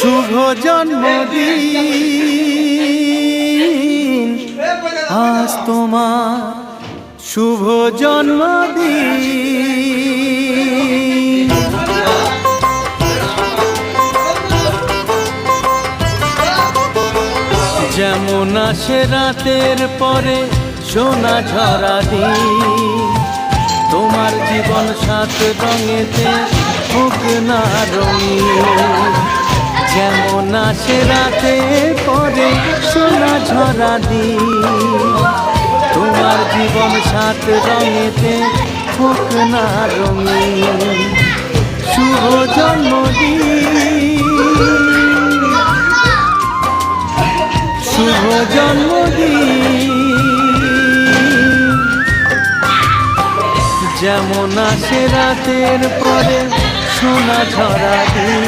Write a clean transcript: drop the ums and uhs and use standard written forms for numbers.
শুভ জন্মদিন আজ তোমার শুভ জন্মদিন। যেমন আসে রাতের পরে সোনা ঝরা দিন, তোমার জীবন সাত রঙেতে হোক না রঙিন। যেমন আসে রাতের পরে সোনা ঝরা দিন, তোমার জীবন সাত রঙেতে হোক না রঙিন। শুভ জন্মদিন, শুভ জন্মদিন। যেমন আসে রাতের পরে সোনা ঝরা দিন,